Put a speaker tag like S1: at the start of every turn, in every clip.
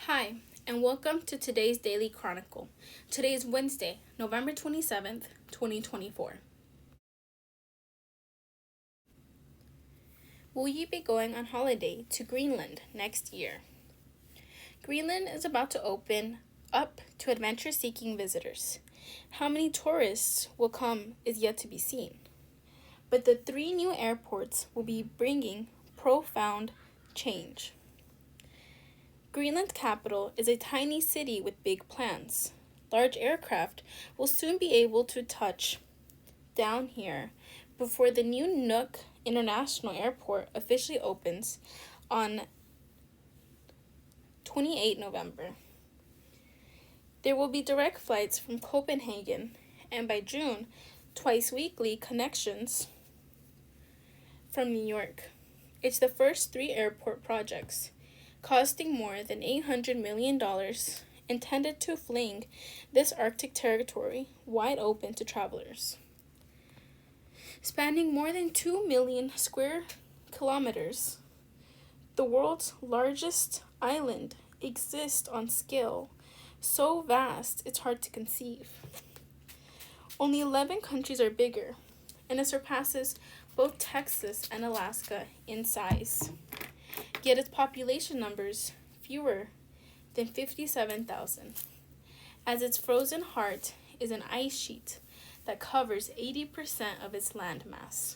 S1: Hi, and welcome to today's Daily Chronicle. Today is Wednesday, November 27th, 2024. Will you be going on holiday to Greenland next year? Greenland is about to open up to adventure-seeking visitors. How many tourists will come is yet to be seen. But the 3 new airports will be bringing profound change. Greenland's capital is a tiny city with big plans. Large aircraft will soon be able to touch down here before the new Nuuk International Airport officially opens on 28 November. There will be direct flights from Copenhagen, and by June, twice weekly connections from New York. It's the first 3 airport projects, costing more than $800 million, intended to fling this Arctic territory wide open to travelers. Spanning more than 2 million square kilometers, the world's largest island exists on scale so vast it's hard to conceive. Only 11 countries are bigger, and it surpasses both Texas and Alaska in size. Yet its population numbers fewer than 57,000, as its frozen heart is an ice sheet that covers 80% of its landmass.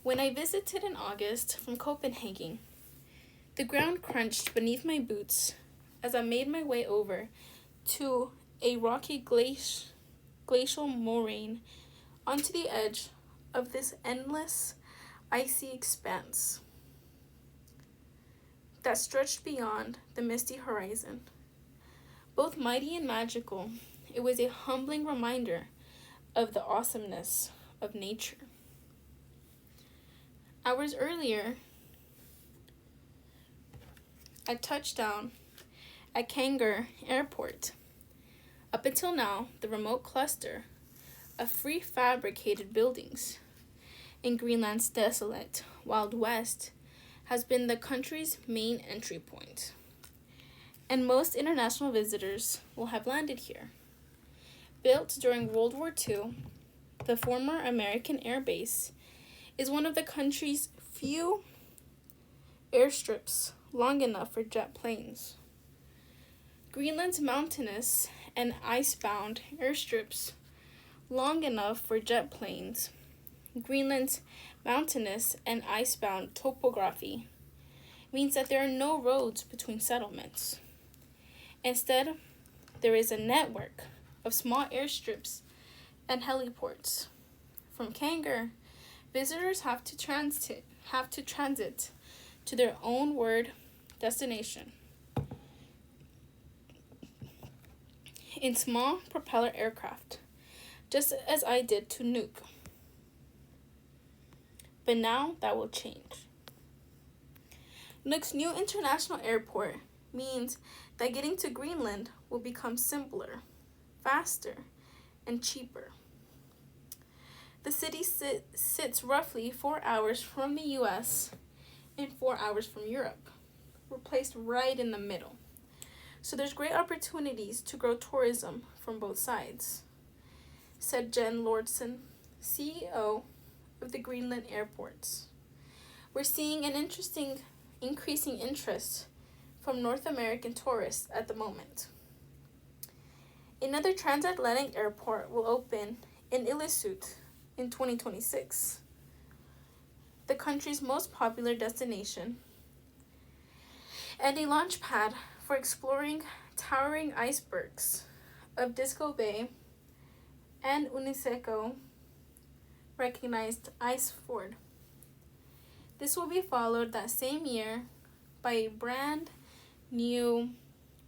S1: When I visited in August from Copenhagen, the ground crunched beneath my boots as I made my way over to a rocky glacial moraine onto the edge of this endless icy expanse that stretched beyond the misty horizon. Both mighty and magical, it was a humbling reminder of the awesomeness of nature. Hours earlier, I touched down at Kangar Airport. Up until now, the remote cluster of prefabricated buildings in Greenland's desolate Wild West has been the country's main entry point, and most international visitors will have landed here. Built during World War II, the former American Air Base is one of the country's few airstrips long enough for jet planes. Greenland's mountainous and ice-bound airstrips long enough for jet planes. Greenland's mountainous and ice-bound topography means that there are no roads between settlements. Instead, there is a network of small airstrips and heliports. From Kangar, visitors have to transit to their own word destination in small propeller aircraft, just as I did to Nuuk. But now that will change. Nuuk's new international airport means that getting to Greenland will become simpler, faster, and cheaper. The city sits roughly 4 hours from the US and 4 hours from Europe. We're placed right in the middle. So there's great opportunities to grow tourism from both sides, said Jen Lordson, CEO of the Greenland airports. We're seeing an increasing interest from North American tourists at the moment. Another transatlantic airport will open in Ilisut in 2026, the country's most popular destination, and a launch pad for exploring towering icebergs of Disco Bay and UNESCO recognized ice ford. This will be followed that same year by a brand new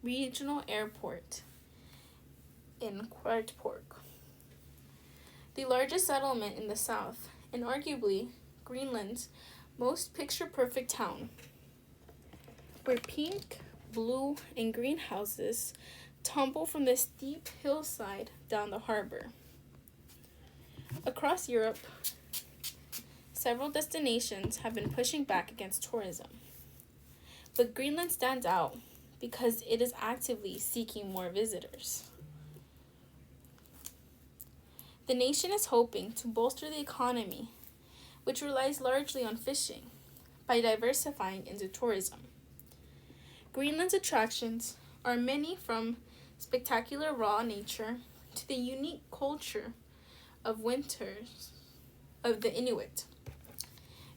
S1: regional airport in Kvartpork, the largest settlement in the south and arguably Greenland's most picture-perfect town, where pink, blue, and green houses tumble from the steep hillside down the harbor. Across Europe, several destinations have been pushing back against tourism, but Greenland stands out because it is actively seeking more visitors. The nation is hoping to bolster the economy, which relies largely on fishing, by diversifying into tourism. Greenland's attractions are many, from spectacular raw nature to the unique culture of winters of the Inuit.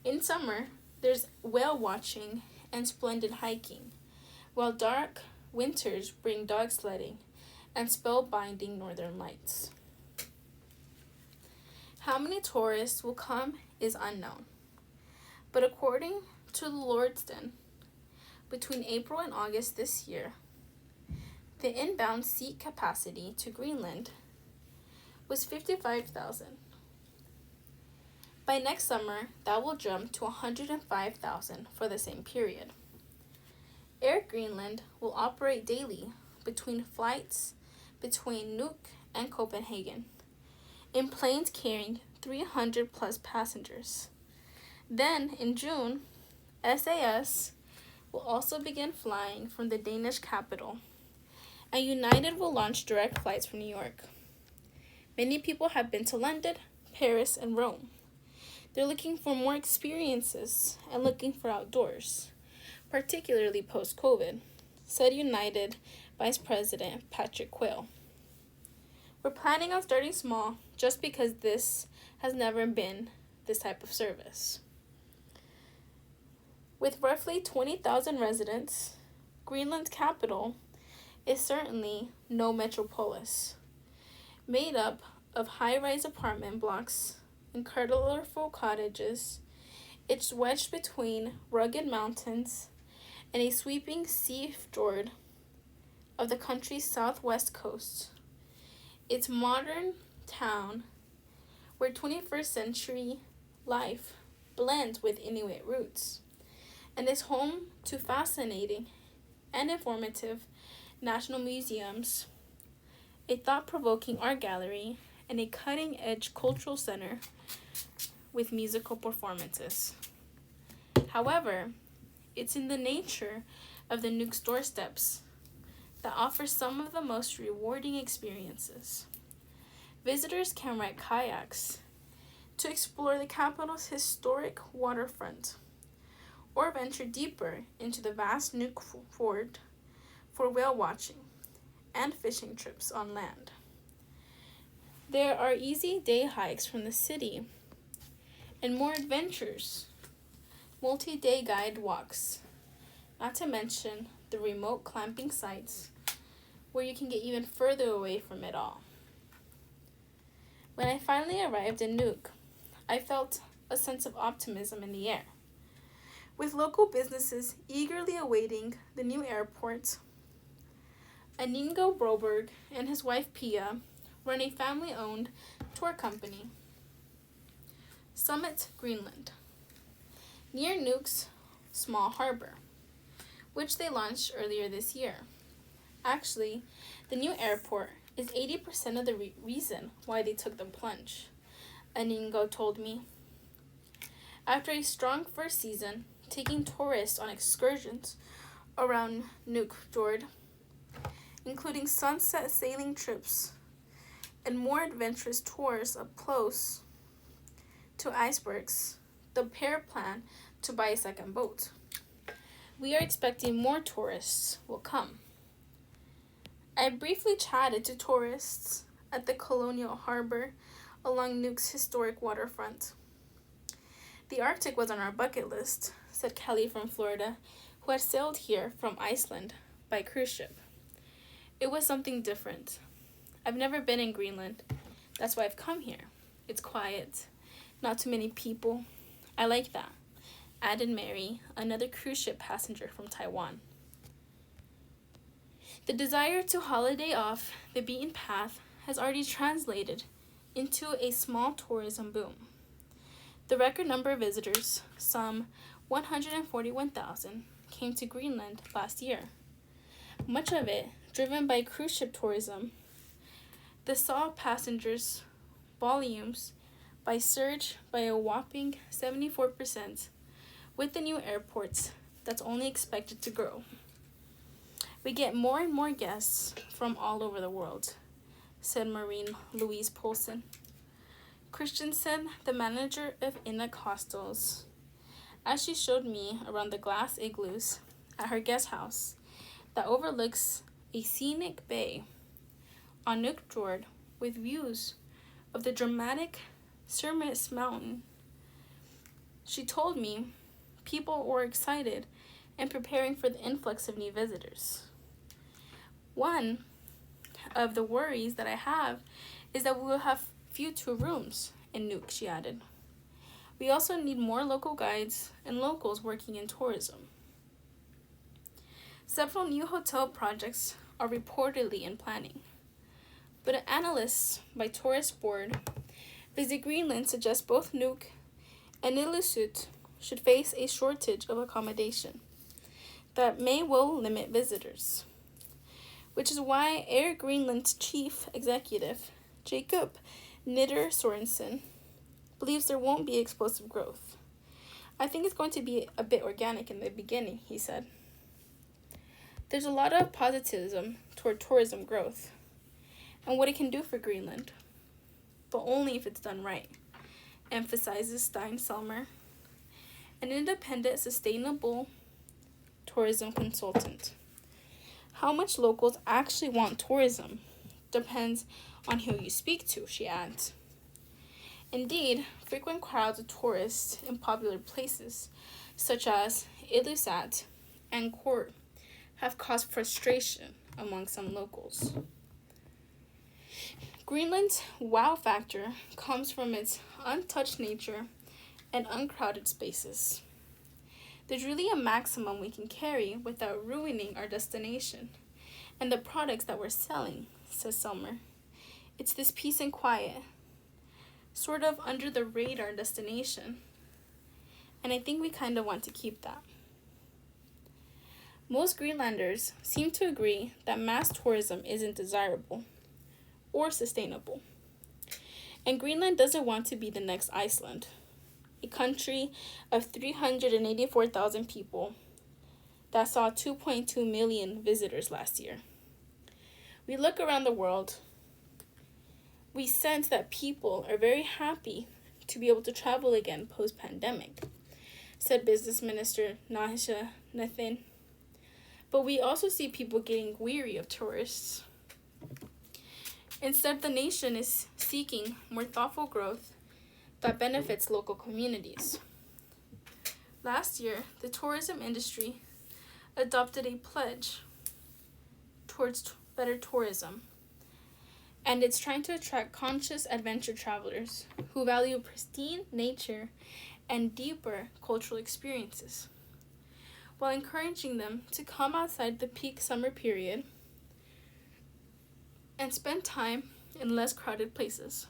S1: In summer, there's whale watching and splendid hiking, while dark winters bring dog sledding and spellbinding northern lights. How many tourists will come is unknown, but according to the Lordston, between April and August this year, the inbound seat capacity to Greenland was 55,000. By next summer, that will jump to 105,000 for the same period. Air Greenland will operate daily between flights between Nuuk and Copenhagen, in planes carrying 300 plus passengers. Then, in June, SAS will also begin flying from the Danish capital, and United will launch direct flights from New York. Many people have been to London, Paris, and Rome. They're looking for more experiences and looking for outdoors, particularly post-COVID, said United Vice President Patrick Quayle. We're planning on starting small just because this has never been this type of service. With roughly 20,000 residents, Greenland's capital is certainly no metropolis. Made up of high-rise apartment blocks and colorful cottages, it's wedged between rugged mountains and a sweeping sea fjord of the country's southwest coast. Its modern town, where 21st century life blends with Inuit roots, and is home to fascinating and informative national museums, a thought-provoking art gallery, and a cutting-edge cultural center with musical performances. However, it's in the nature of the Nuuk's doorsteps that offers some of the most rewarding experiences. Visitors can ride kayaks to explore the capital's historic waterfront, or venture deeper into the vast Nuuk Fjord for whale watching and fishing trips on land. There are easy day hikes from the city and more adventures, multi-day guided walks, not to mention the remote camping sites where you can get even further away from it all. When I finally arrived in Nuuk, I felt a sense of optimism in the air. With local businesses eagerly awaiting the new airport, Aningo Broberg and his wife Pia run a family-owned tour company, Summit Greenland, near Nuuk's small harbor, which they launched earlier this year. Actually, the new airport is 80% of the reason why they took the plunge, Aningo told me. After a strong first season, taking tourists on excursions around Nuuk Fjord, including sunset sailing trips and more adventurous tours up close to icebergs, the pair plan to buy a second boat. We are expecting more tourists will come. I briefly chatted to tourists at the colonial harbor along Nuuk's historic waterfront. The Arctic was on our bucket list, said Kelly from Florida, who had sailed here from Iceland by cruise ship. It was something different. I've never been in Greenland. That's why I've come here. It's quiet, not too many people. I like that, added Mary, another cruise ship passenger from Taiwan. The desire to holiday off the beaten path has already translated into a small tourism boom. The record number of visitors, some 141,000, came to Greenland last year. Much of it driven by cruise ship tourism. This saw passengers' volumes surge by a whopping 74%, with the new airports that's only expected to grow. We get more and more guests from all over the world, said Maureen Louise Polson, Christensen, the manager of Inuk Hostels, as she showed me around the glass igloos at her guest house that overlooks a scenic bay on Nook Fjord with views of the dramatic Surmis Mountain. She told me people were excited and preparing for the influx of new visitors. One of the worries that I have is that we will have few tour rooms in Nuuk, she added. We also need more local guides and locals working in tourism. Several new hotel projects are reportedly in planning, but analysts by Tourist Board Visit Greenland suggest both Nuuk and Ilusut should face a shortage of accommodation that may well limit visitors, which is why Air Greenland's chief executive, Jacob Nitter Sorensen, believes there won't be explosive growth. I think it's going to be a bit organic in the beginning, he said. There's a lot of positivism toward tourism growth and what it can do for Greenland, but only if it's done right, emphasizes Stein Selmer, an independent sustainable tourism consultant. How much locals actually want tourism depends on who you speak to, she adds. Indeed, frequent crowds of tourists in popular places, such as Ilulissat and Court, have caused frustration among some locals. Greenland's wow factor comes from its untouched nature and uncrowded spaces. There's really a maximum we can carry without ruining our destination and the products that we're selling, says Selmer. It's this peace and quiet, sort of under the radar destination, and I think we kind of want to keep that. Most Greenlanders seem to agree that mass tourism isn't desirable or sustainable, and Greenland doesn't want to be the next Iceland, a country of 384,000 people that saw 2.2 million visitors last year. We look around the world, we sense that people are very happy to be able to travel again post-pandemic, said Business Minister Nahisha Nathan. But we also see people getting weary of tourists. Instead, the nation is seeking more thoughtful growth that benefits local communities. Last year, the tourism industry adopted a pledge towards better tourism, and it's trying to attract conscious adventure travelers who value pristine nature and deeper cultural experiences, while encouraging them to come outside the peak summer period and spend time in less crowded places.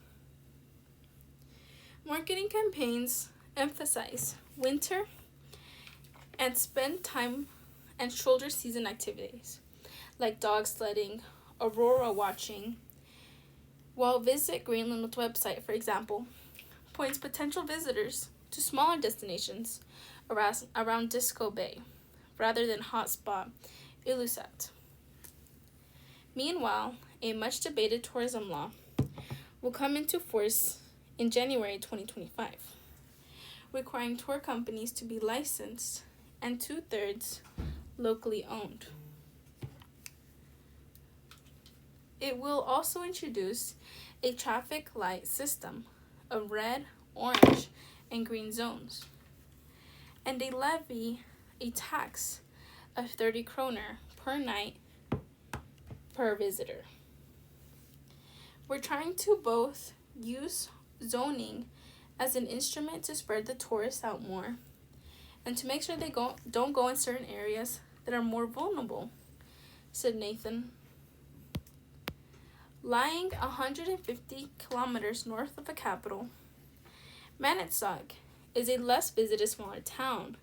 S1: Marketing campaigns emphasize winter and spend time and shoulder season activities like dog sledding, aurora watching, while Visit Greenland's website, for example, points potential visitors to smaller destinations around Disco Bay rather than hotspot Ilulissat. Meanwhile, a much debated tourism law will come into force in January 2025, requiring tour companies to be licensed and 2/3 locally owned. It will also introduce a traffic light system of red, orange, and green zones, and they levy a tax of 30 kroner per night per visitor. We're trying to both use zoning as an instrument to spread the tourists out more and to make sure they don't go in certain areas that are more vulnerable, said Nathan. Lying 150 kilometers north of the capital, Manitsoq is a less visited smaller town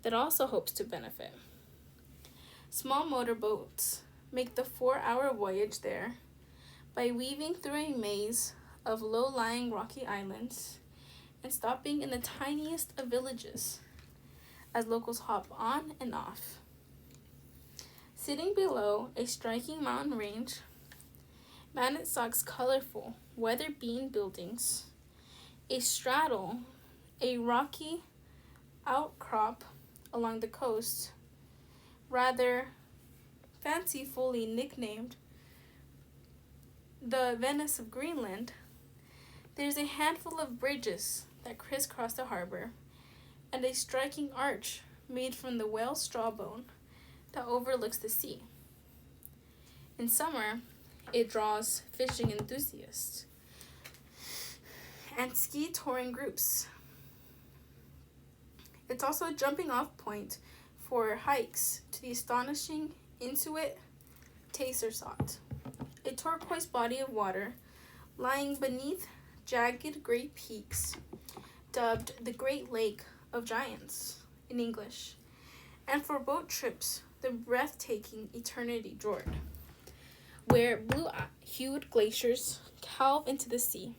S1: that also hopes to benefit. Small motorboats make the 4-hour voyage there by weaving through a maze of low-lying rocky islands and stopping in the tiniest of villages as locals hop on and off. Sitting below a striking mountain range, Manitsock's colorful, weather-beaten buildings, straddle a rocky outcrop along the coast, rather fancifully nicknamed the Venice of Greenland. There's a handful of bridges that crisscross the harbor, and a striking arch made from the whale's strawbone that overlooks the sea. In summer, it draws fishing enthusiasts and ski touring groups. It's also a jumping off point for hikes to the astonishing Inuit Tasersot, a turquoise body of water lying beneath jagged great peaks, dubbed the Great Lake of Giants in English, and for boat trips, the breathtaking Eternity Fjord, where blue-hued glaciers calve into the sea.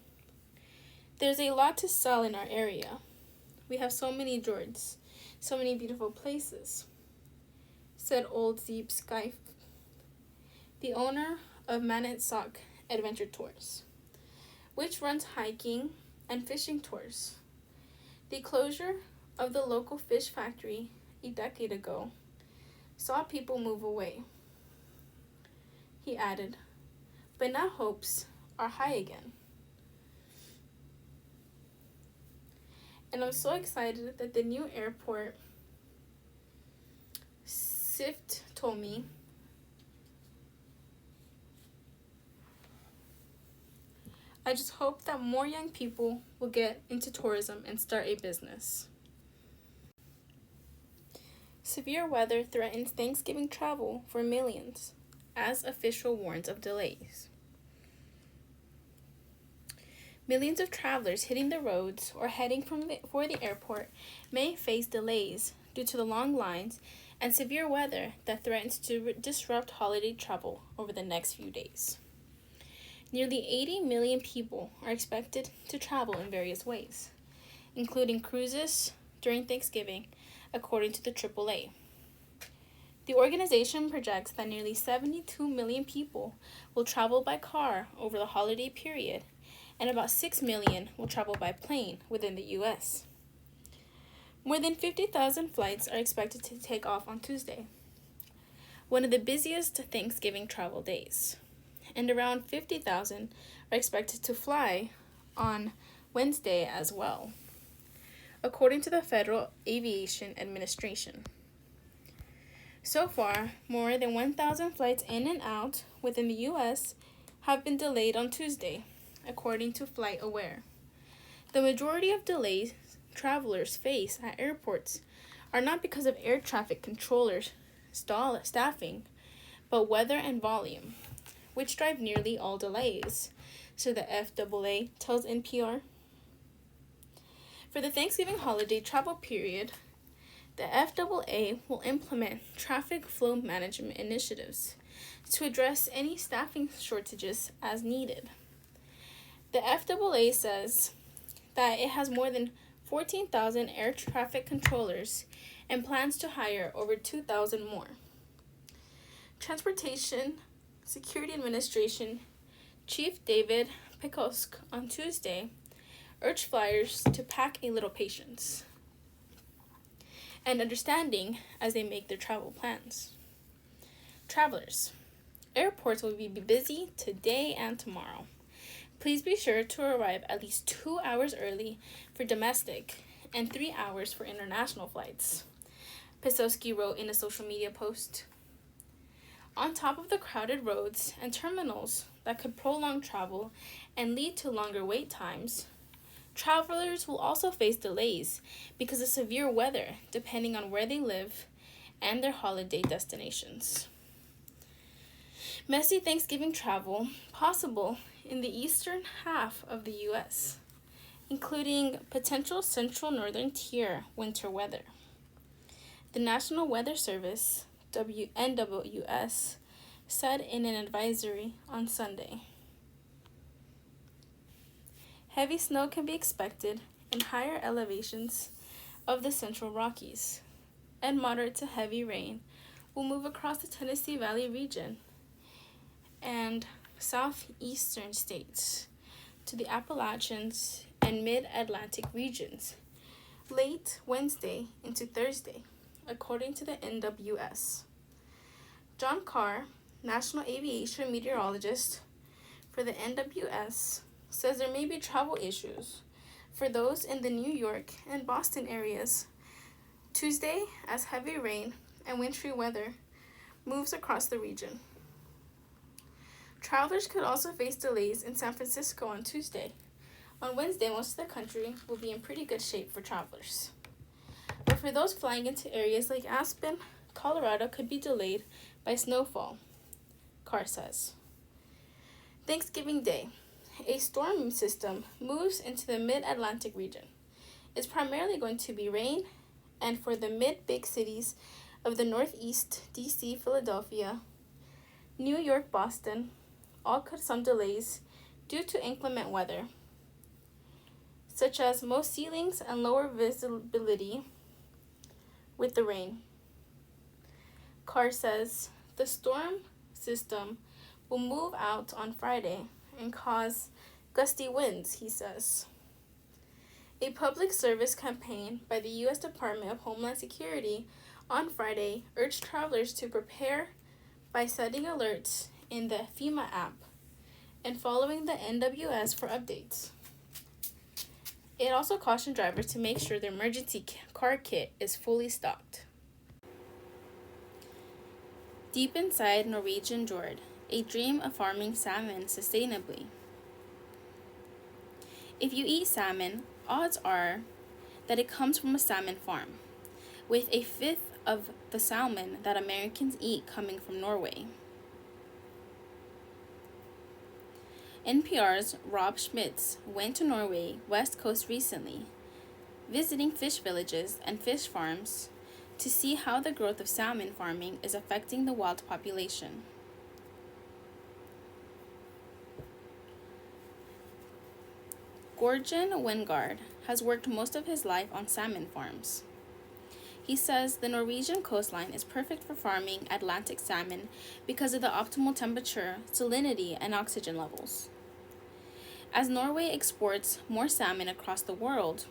S1: There's a lot to sell in our area. We have so many fjords, so many beautiful places, said old Zeeb Skyfe, the owner of Manitsock Adventure Tours, which runs hiking and fishing tours. The closure of the local fish factory a decade ago saw people move away. He added, but now hopes are high again. And I'm so excited that the new airport, Sift told me, I just hope that more young people will get into tourism and start a business. Severe weather threatens Thanksgiving travel for millions, as official warns of delays. Millions of travelers hitting the roads or heading for the airport may face delays due to the long lines and severe weather that threatens to disrupt holiday travel over the next few days. Nearly 80 million people are expected to travel in various ways, including cruises during Thanksgiving, according to the AAA. The organization projects that nearly 72 million people will travel by car over the holiday period, and about 6 million will travel by plane within the U.S. More than 50,000 flights are expected to take off on Tuesday, one of the busiest Thanksgiving travel days, and around 50,000 are expected to fly on Wednesday as well, according to the Federal Aviation Administration. So far, more than 1,000 flights in and out within the U.S. have been delayed on Tuesday, according to FlightAware. The majority of delays travelers face at airports are not because of air traffic controllers staffing, but weather and volume, which drive nearly all delays, so the FAA tells NPR. For the Thanksgiving holiday travel period, the FAA will implement traffic flow management initiatives to address any staffing shortages as needed. The FAA says that it has more than 14,000 air traffic controllers and plans to hire over 2,000 more. Transportation Security Administration Chief David Pekosk on Tuesday urged flyers to pack a little patience and understanding as they make their travel plans. Travelers, airports will be busy today and tomorrow. Please be sure to arrive at least 2 hours early for domestic and 3 hours for international flights, Pekosk wrote in a social media post. On top of the crowded roads and terminals that could prolong travel and lead to longer wait times, travelers will also face delays because of severe weather depending on where they live and their holiday destinations. Messy Thanksgiving travel possible in the eastern half of the U.S., including potential central northern tier winter weather. The National Weather Service, NWS, said in an advisory on Sunday. Heavy snow can be expected in higher elevations of the Central Rockies, and moderate to heavy rain will move across the Tennessee Valley region and southeastern states to the Appalachians and mid-Atlantic regions late Wednesday into Thursday, according to the NWS. John Carr, National Aviation Meteorologist for the NWS, says there may be travel issues for those in the New York and Boston areas Tuesday as heavy rain and wintry weather moves across the region. Travelers could also face delays in San Francisco on Tuesday. On Wednesday, most of the country will be in pretty good shape for travelers. But for those flying into areas like Aspen, Colorado could be delayed by snowfall, Carr says. Thanksgiving Day, a storm system moves into the mid-Atlantic region. It's primarily going to be rain, and for the mid-big cities of the Northeast, D.C., Philadelphia, New York, Boston, all could some delays due to inclement weather, such as most ceilings and lower visibility with the rain. Carr says the storm system will move out on Friday and cause gusty winds, he says. A public service campaign by the U.S. Department of Homeland Security on Friday urged travelers to prepare by setting alerts in the FEMA app and following the NWS for updates. It also cautioned drivers to make sure their emergency car kit is fully stocked. Deep inside Norwegian Fjord, a dream of farming salmon sustainably. If you eat salmon, odds are that it comes from a salmon farm, with a fifth of the salmon that Americans eat coming from Norway. NPR's Rob Schmitz went to Norway West Coast recently, visiting fish villages and fish farms to see how the growth of salmon farming is affecting the wild population. Gorgon Wengard has worked most of his life on salmon farms. He says the Norwegian coastline is perfect for farming Atlantic salmon because of the optimal temperature, salinity, and oxygen levels. As Norway exports more salmon across the world,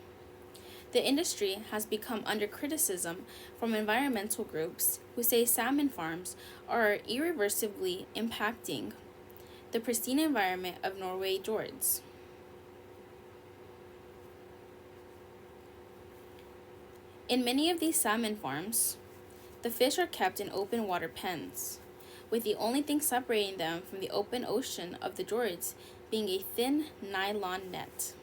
S1: the industry has become under criticism from environmental groups who say salmon farms are irreversibly impacting the pristine environment of Norway fjords. In many of these salmon farms, the fish are kept in open water pens, with the only thing separating them from the open ocean of the fjords being a thin nylon net.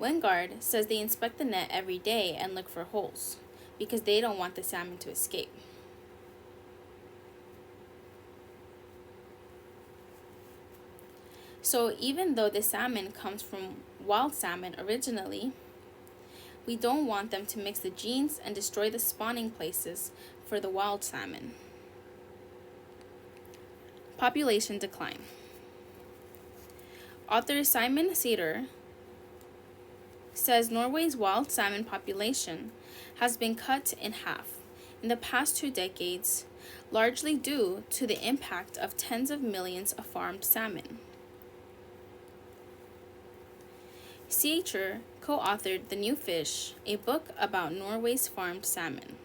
S1: Wengard says they inspect the net every day and look for holes, because they don't want the salmon to escape. So even though the salmon comes from wild salmon originally, we don't want them to mix the genes and destroy the spawning places for the wild salmon. Population decline. Author Simon Sæther says Norway's wild salmon population has been cut in half in the past 2 decades, largely due to the impact of tens of millions of farmed salmon. Sæther co-authored The New Fish, a book about Norway's farmed salmon.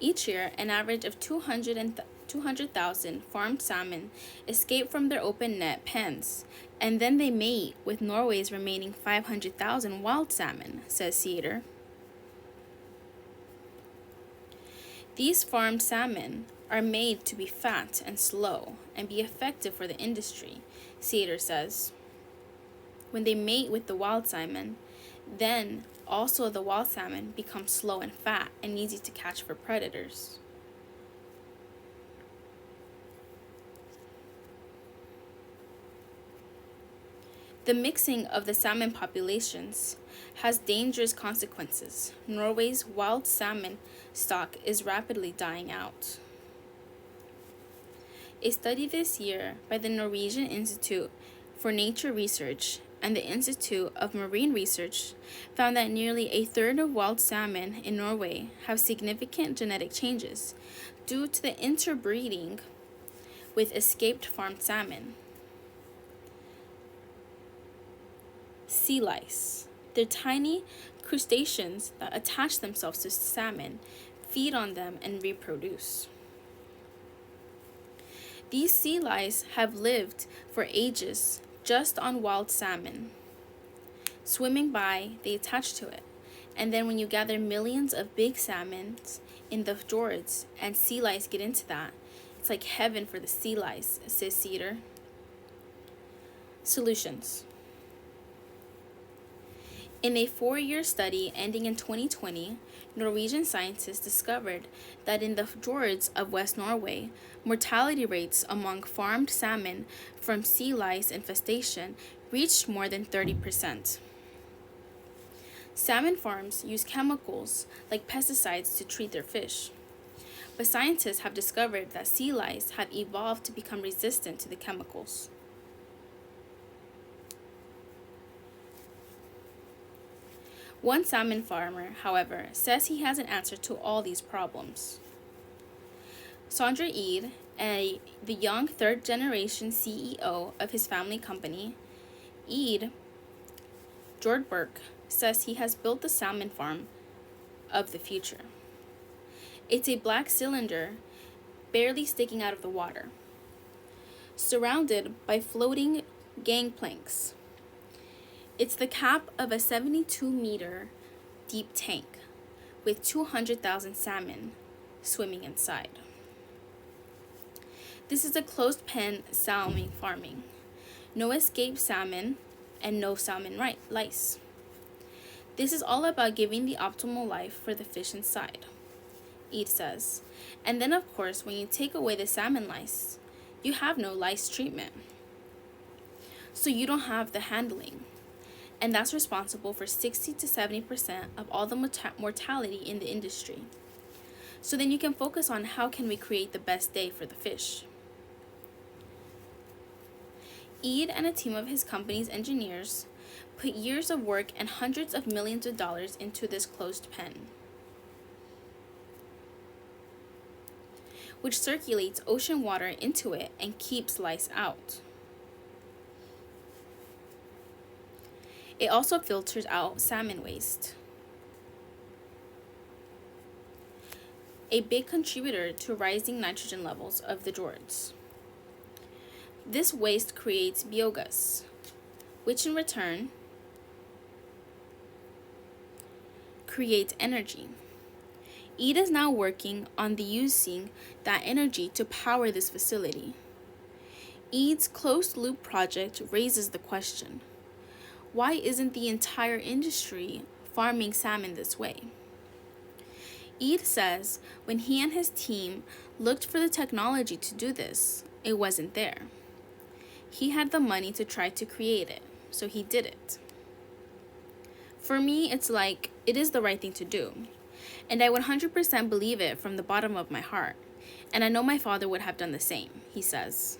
S1: Each year, an average of 200,000 farmed salmon escape from their open net pens, and then they mate with Norway's remaining 500,000 wild salmon, says Sæther. These farmed salmon are made to be fat and slow and be effective for the industry, Sæther says. When they mate with the wild salmon, then also the wild salmon becomes slow and fat and easy to catch for predators. The mixing of the salmon populations has dangerous consequences. Norway's wild salmon stock is rapidly dying out. A study this year by the Norwegian Institute for Nature Research and the Institute of Marine Research found that nearly a third of wild salmon in Norway have significant genetic changes due to the interbreeding with escaped farmed salmon. Sea lice. They're tiny crustaceans that attach themselves to salmon, feed on them, and reproduce. These sea lice have lived for ages just on wild salmon. Swimming by, they attach to it. And then when you gather millions of big salmons in the fjords and sea lice get into that, it's like heaven for the sea lice, says Cedar. Solutions. In a 4-year study ending in 2020, Norwegian scientists discovered that in the fjords of West Norway, mortality rates among farmed salmon from sea lice infestation reached more than 30%. Salmon farms use chemicals like pesticides to treat their fish, but scientists have discovered that sea lice have evolved to become resistant to the chemicals. One salmon farmer, however, says he has an answer to all these problems. Sondre Eid, the young third-generation CEO of his family company, Eid Jordberg, says he has built the salmon farm of the future. It's a black cylinder barely sticking out of the water, surrounded by floating gangplanks. It's the cap of a 72-meter deep tank with 200,000 salmon swimming inside. This is a closed pen salmon farming. No escaped salmon and no salmon lice. This is all about giving the optimal life for the fish inside, Eid says. And then of course, when you take away the salmon lice, you have no lice treatment. So you don't have the handling. And that's responsible for 60 to 70% of all the mortality in the industry. So then you can focus on how can we create the best day for the fish. Eid and a team of his company's engineers put years of work and hundreds of millions of dollars into this closed pen, which circulates ocean water into it and keeps lice out. It also filters out salmon waste, a big contributor to rising nitrogen levels of the fjords. This waste creates biogas, which in return creates energy. Eid is now working on using that energy to power this facility. Eid's closed-loop project raises the question, why isn't the entire industry farming salmon this way? Eid says when he and his team looked for the technology to do this, it wasn't there. He had the money to try to create it, so he did it. For me, it's like, it is the right thing to do, and I 100% believe it from the bottom of my heart, and I know my father would have done the same, he says.